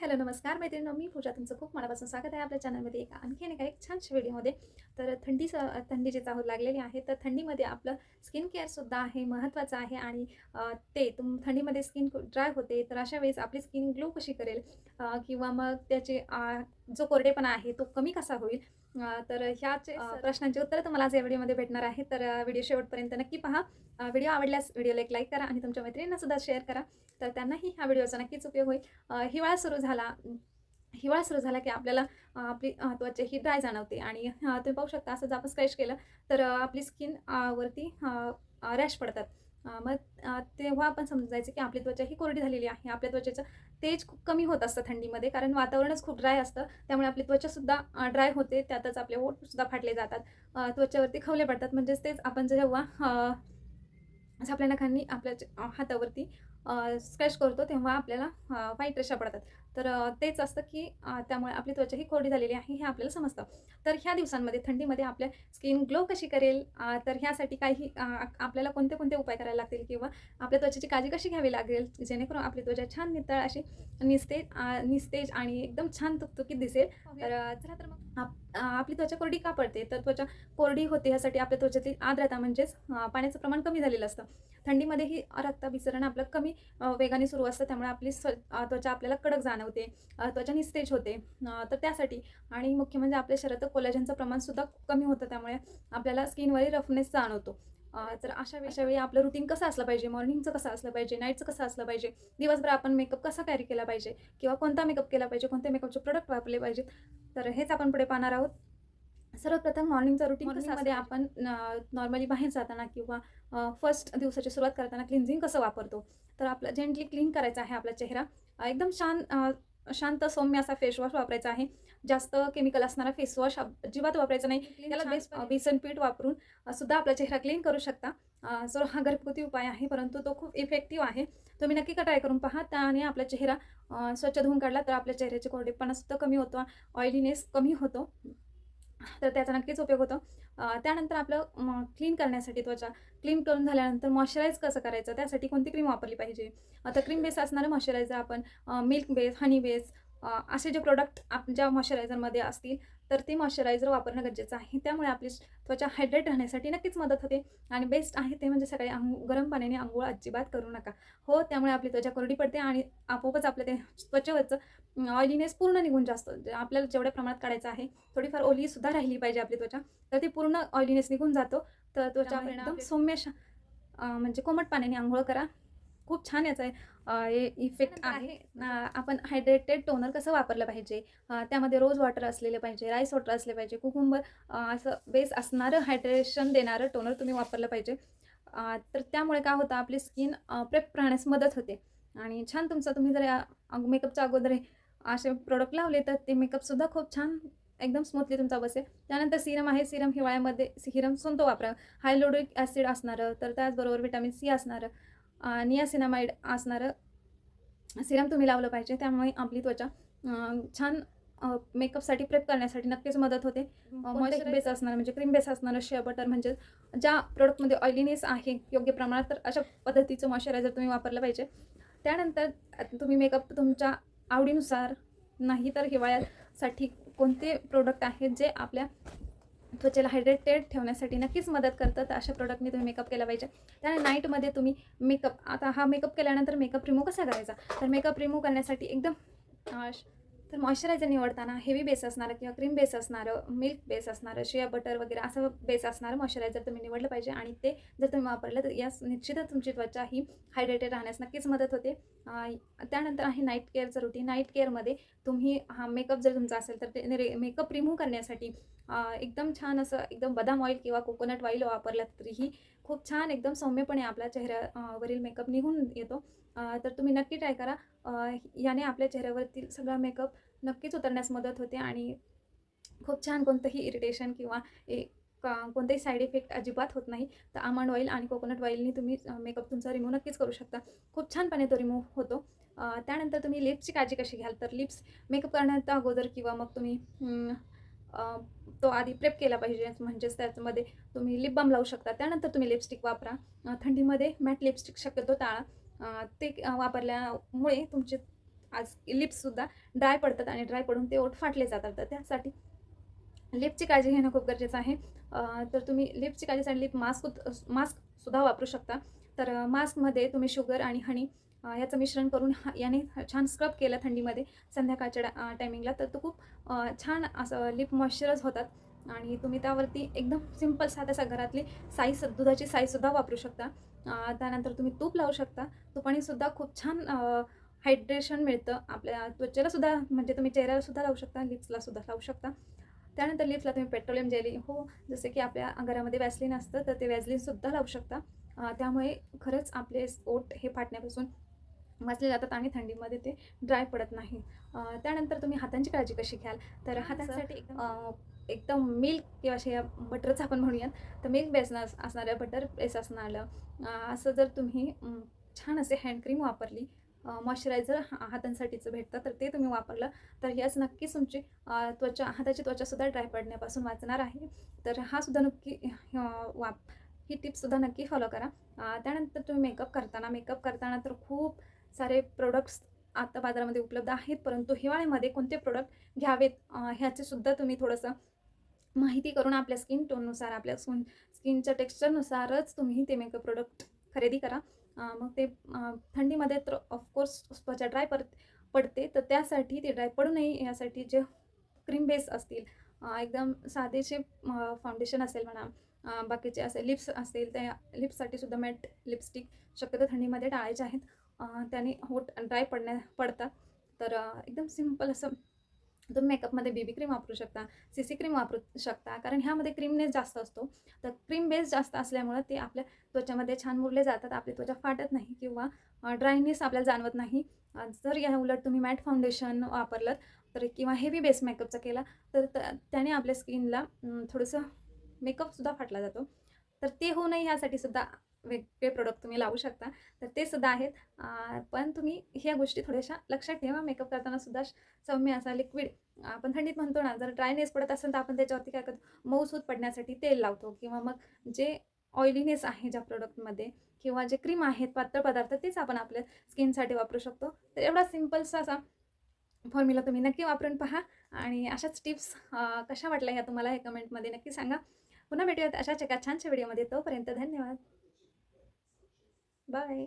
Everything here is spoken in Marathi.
हॅलो, नमस्कार मैत्रिणींनो, मी पूजा तुमचं खूप मनापासून स्वागत आहे आपल्या चॅनलमध्ये आणखीन एक छानशा व्हिडिओमध्ये. तर थंडीची चाहूल लागलेली आहे. तर थंडीमध्ये आपलं स्किन केअरसुद्धा आहे महत्त्वाचं आहे आणि थंडीमध्ये स्किन ड्राय होते, तर अशा वेळेस आपली स्किन ग्लो कशी करेल किंवा मग त्याचे जो कोरडेपणा आहे तो कमी कसा होईल. तर ह्याचे प्रश्नांची उत्तरं तुम्हाला आज या व्हिडिओमध्ये भेटणार आहे. तर व्हिडिओ शेवटपर्यंत नक्की पहा. व्हिडिओ आवडल्यास व्हिडिओला एक लाईक करा आणि तुमच्या मैत्रिणींनासुद्धा शेअर करा, तर त्यांनाही ह्या व्हिडिओचा नक्कीच उपयोग होईल. हिवाळा सुरू झाला की आपल्याला आपली त्वचा ही ड्राय जाणवते आणि तुम्ही पाहू शकता असं जर आपण स्क्रॅच केलं तर आपली स्किन वरती रॅश पडतात. तेव्हा आपण समजायचं की आपली त्वचा ही कोरडी झालेली आहे. आपल्या त्वचेचं तेज खूप कमी होत असतं थंडीमध्ये, कारण वातावरणच खूप ड्राय असतं. त्यामुळे आपली त्वचासुद्धा ड्राय होते. त्यातच आपले ओठसुद्धा फाटले जातात. त्वचेवरती खवले पडतात. म्हणजेच तेच आपण जेव्हा असं आपल्या नखांनी हातावरती स्क्रॅच करतो तेव्हा आपल्याला व्हाईट रेषा पडतात. तर तेच असतं की त्यामुळे आपली त्वचा ही कोरडी झालेली आहे हे आपल्याला समजतं. तर ह्या दिवसांमध्ये थंडीमध्ये आपल्या स्किन ग्लो कशी करेल, तर ह्यासाठी आपल्याला कोणते कोणते उपाय करायला लागतील किंवा आपल्या त्वचेची काळजी कशी घ्यावी लागेल जेणेकरून आपली त्वचा छान नितळ अशी निस्तेज आणि एकदम छान तुकतुकीत दिसेल. तर चला तर मग आपली त्वचा कोरडी का पडते, तर त्वचा कोरडी होते ह्यासाठी आपल्या त्वचेतील आर्द्रता म्हणजेच पाण्याचं प्रमाण कमी झालेलं असतं. थंडीमध्येही रक्ताभिसरण आपलं कमी वेगाने सुरू असतं. त्यामुळे त्वचा आपल्याला कडक जाणवते, त्वचा निस्तेज होते. तर त्यासाठी आणि मुख्य म्हणजे आपल्या शरीरात कोलॅजनचं प्रमाणसुद्धा कमी होतं. त्यामुळे आपल्याला स्किनवरील रफनेस जाणवतो. तर अशा वेळी आपलं रुटीन कसं असलं पाहिजे, मॉर्निंगचं कसं असलं पाहिजे, नाईटचं कसं असलं पाहिजे, दिवसभर आपण मेकअप कसा कॅरी केला पाहिजे किंवा कोणता मेकअप केला पाहिजे, कोणते मेकअपचे प्रोडक्ट वापरले पाहिजेत, तर हेच आपण पुढे पाहणार आहोत. सर्वप्रथम मॉर्निंगचं रुटीन कसं आपण नॉर्मली बाहेर जाताना किंवा फर्स्ट दिवसाची सुरुवात करताना क्लिन्झिंग कसं वापरतो, तर आपलं जेंटली क्लीन करायचा आहे आपला चेहरा. एकदम शांत सौम्य असा फेसवॉश वापरायचा आहे. जास्त केमिकल असणारा फेसवॉश अजिबात वापरायचा नाही. त्याला बेसन पीठ वापरून सुद्धा आपला चेहरा क्लीन करू शकता. जो हा घरगुती उपाय आहे, परंतु तो खूप इफेक्टिव्ह आहे. तुम्ही नक्की ट्राय करून पहा. त्याने आपला चेहरा स्वच्छ धुवून काढला तर आपल्या चेहऱ्याचे कोरडेपणासुद्धा कमी होतो, ऑइलीनेस कमी होतो. तर त्याचा नक्कीच उपयोग होतो. त्यानंतर आपलं क्लीन करण्यासाठी त्वचा क्लीन करून झाल्यानंतर मॉइश्चराइज कसं करायचं, त्यासाठी कोणती क्रीम वापरली पाहिजे. आता क्रीम बेस असणारं मॉइश्चरायझर आपण मिल्क बेस, हनी बेस असे जे प्रोडक्ट ज्या मॉइश्चरायझरमध्ये असतील तर ते मॉइश्चरायझर वापरणं गरजेचं आहे. त्यामुळे आपली त्वचा हायड्रेट राहण्यासाठी नक्कीच मदत होते. आणि बेस्ट आहे ते म्हणजे सकाळी गरम पाण्याने अंघोळ अजिबात करू नका. हो, त्यामुळे आपली त्वचा कोरडी पडते आणि आपोआपच आपल्या ते त्वचेवरचं ऑइलीनेस पूर्ण निघून आपल्याला जेवढ्या प्रमाणात काढायचं आहे, थोडीफार ओलीसुद्धा राहिली पाहिजे आपली त्वचा, तर ती पूर्ण ऑइलीनेस निघून जातो. तर त्वचा एकदम सौम्य म्हणजे कोमट पाण्याने अंघोळ करा. खूप छान याचा इफेक्ट आहे. आपण हायड्रेटेड टोनर कसं वापरलं पाहिजे, त्यामध्ये रोज वॉटर असलेलं पाहिजे, राईस वॉटर असले पाहिजे, कुकुंबर असं बेस असणारं हायड्रेशन देणारं टोनर तुम्ही वापरलं पाहिजे. तर त्यामुळे काय होतं, आपली स्किन प्रेप राहण्यास मदत होते आणि छान तुम्ही जर मेकअपच्या अगोदर असे प्रोडक्ट लावले तर ते मेकअपसुद्धा खूप छान एकदम स्मूथली तुमचा बसेल. त्यानंतर सीरम आहे. सीरम हिवाळ्यामध्ये सीरम कोणतं वापरा, हायलोरिक ॲसिड असणारं, तर त्याचबरोबर व्हिटॅमिन सी असणारं, नियासिनामाइड असणारं सीरम तुम्ही लावलं पाहिजे. त्यामुळे आपली त्वचा छान मेकअपसाठी प्रेप करण्यासाठी नक्कीच मदत होते. मॉइश्चर बेस असणारं म्हणजे क्रीम बेस असणारं शेअर बटर म्हणजे ज्या प्रोडक्टमध्ये ऑइलीनेस आहे योग्य प्रमाणात, तर अशा पद्धतीचं मॉइश्चरायझर तुम्ही वापरलं पाहिजे. त्यानंतर तुम्ही मेकअप तुमच्या आवडीनुसार, नाही तर हिवाळ्यासाठी कोणते प्रोडक्ट आहेत जे आपल्या त्वचेला हायड्रेटेड ठेवण्यासाठी नक्कीच मदत करतं, तर अशा प्रोडक्टनी तुम्ही मेकअप केला पाहिजे. त्याने नाईटमध्ये तुम्ही आता हा मेकअप केल्यानंतर मेकअप रिमूव्ह कसा करायचा, तर मेकअप रिमूव्ह करण्यासाठी एकदम तर मॉइश्चरायझर निवडताना हेवी बेस असणारं किंवा क्रीम बेस असणारं, मिल्क बेस असणारं, शिया बटर वगैरे असं बेस असणारं मॉइश्चरायझर तुम्ही निवडलं पाहिजे आणि ते जर तुम्ही वापरलं तर यास निश्चितच तुमची त्वचा ही हायड्रेटेड राहण्यास नक्कीच मदत होते. त्यानंतर आहे नाईट केअरचं रुटीन. नाईट केअरमध्ये तुम्ही हा मेकअप जर तुमचा असेल तर ते मेकअप रिमूव्ह करण्यासाठी एकदम छान असं एकदम बदाम ऑइल किंवा कोकोनट ऑइल वापरलं तरीही खूप छान एकदम सौम्यपणे आपल्या चेहऱ्यावरील मेकअप निघून येतो. तर तुम्ही नक्की ट्राय करा. याने आपल्या चेहऱ्यावरती सगळा मेकअप नक्कीच उतरण्यास मदत होते आणि खूप छान कोणतंही इरिटेशन किंवा कोणतेही साईड इफेक्ट अजिबात होत नाही. तर आमंड ऑइल आणि कोकोनट ऑइलनी तुम्ही मेकअप तुमचा रिमूव्ह नक्कीच करू शकता. खूप छानपणे तो रिमूव्ह होतो. त्यानंतर तुम्ही लिप्सची काळजी कशी घ्याल, तर लिप्स मेकअप करण्याच्या अगोदर किंवा मग तुम्ही तो आधी प्रेप केला पाहिजे. म्हणजेच त्याच्यामध्ये तुम्ही लिप बाम लावू शकता. त्यानंतर तुम्ही लिपस्टिक वापरा. थंडीमध्ये मॅट लिपस्टिक शक्यतो टाळा. ते वापरल्यामुळे तुमची आज लिप्ससुद्धा ड्राय पडतात आणि ड्राय पडून ते ओठ फाटले जातात. तर त्यासाठी लिपची काळजी घेणं खूप गरजेचं आहे. तर तुम्ही लिपची काळजीसाठी लिप मास्कसुद्धा वापरू शकता. तर मास्कमध्ये तुम्ही शुगर आणि हनी याचं मिश्रण करून याने छान स्क्रब केलं थंडीमध्ये संध्याकाळच्या टायमिंगला, तर तो खूप छान असं लिप मॉइश्चराइज होतात आणि तुम्ही त्यावरती एकदम सिंपल साध्या घरातली दुधाची साईसुद्धा वापरू शकता. त्यानंतर तुम्ही तूप लावू शकता. तुपानीसुद्धा खूप छान हायड्रेशन मिळतं आपल्या त्वचेलासुद्धा, म्हणजे तुम्ही चेहऱ्यालासुद्धा लावू शकता, लिप्सलासुद्धा लावू शकता. त्यानंतर लिप्सला तुम्ही पेट्रोलियम जेली जसे की आपल्या घरामध्ये व्हॅसलीन असतं, तर ते व्हॅसलीनसुद्धा लावू शकता. त्यामुळे खरंच आपले ओठ हे फाटण्यापासून वाचले जातात आणि थंडीमध्ये ते ड्राय पडत नाही. त्यानंतर तुम्ही हातांची काळजी कशी घ्याल? तर हातांसाठी एकदम मिल्क किंवा अशा बटरचं आपण म्हणूयात, तर मिल्क बेस असणारं, बटर बेस असणारं असं जर तुम्ही छान असे हँड क्रीम वापरली, मॉइश्चरायझर हातांसाठीचं भेटतं, तर ते तुम्ही वापरलं, तर याच नक्कीच तुमची हाताची त्वचासुद्धा ड्राय पडण्यापासून वाचणार आहे. तर हा सुद्धा नक्की ही टिप्ससुद्धा नक्की फॉलो करा. त्यानंतर तुम्ही मेकअप करताना तर खूप सारे प्रोडक्ट्स आता बाजारामध्ये उपलब्ध आहेत, परंतु हिवाळ्यामध्ये कोणते प्रोडक्ट घ्यावेत ह्याचेसुद्धा तुम्ही थोडंसं माहिती करून आपल्या स्किन टोननुसार, आपल्या स्किनच्या टेक्स्चरनुसारच तुम्ही ते मेकअप प्रोडक्ट खरेदी करा. मग ते थंडीमध्ये तर ऑफकोर्स त्वचा ड्राय पडते, तर त्यासाठी ते ड्राय पडू नये यासाठी जे क्रीम बेस असतील, एकदम साधेसे फाउंडेशन असेल म्हणा, बाकीचे असे लिप्स असतील, त्या लिप्ससाठी सुद्धा मॅट लिपस्टिक शक्यतो थंडीमध्ये टाळायचे आहेत. त्याने होठ ड्राय पडतात. तर एकदम सिंपल असं तुम्ही मेकअपमध्ये बीबी क्रीम वापरू शकता, सीसी क्रीम वापरू शकता, कारण ह्यामध्ये क्रीमनेस जास्त असतो. तर क्रीम बेस जास्त असल्यामुळं ते आपल्या त्वचामध्ये छान मुरले जातात, आपली त्वचा फाटत नाही किंवा ड्रायनेस आपल्याला जाणवत नाही. जर या उलट तुम्ही मॅट फाउंडेशन वापरलं तर किंवा हेवी बेस मेकअपचा केला, तर त्याने आपल्या स्किनला थोडंसं मेकअपसुद्धा फाटला जातो. तर ते होऊ नये यासाठी सुद्धा वेगळे प्रोडक्ट तुम्ही लावू शकता. तर ते सुद्धा आहेत. पण तुम्ही ह्या गोष्टी थोड्याशा लक्षात ठेवा. मेकअप करताना सुद्धा सौम्य असा लिक्विड, आपण थंडीत म्हणतो ना, जर ड्रायनेस पडत असेल तर आपण त्याच्यावरती काय करतो, मऊसूत पडण्यासाठी तेल लावतो किंवा मग जे ऑइलीनेस आहे ज्या प्रोडक्टमध्ये किंवा जे क्रीम आहेत, पातळ पदार्थ, तेच आपण आपल्या स्किनसाठी वापरू शकतो. तर एवढा सिंपलसा असा फॉर्म्युला तुम्ही नक्की वापरून पहा आणि अशाच टिप्स कशा वाटल्या ह्या तुम्हाला हे कमेंटमध्ये नक्की सांगा. पुन्हा भेटूयात अशाच एका छानशा व्हिडिओमध्ये. तोपर्यंत धन्यवाद. बाय.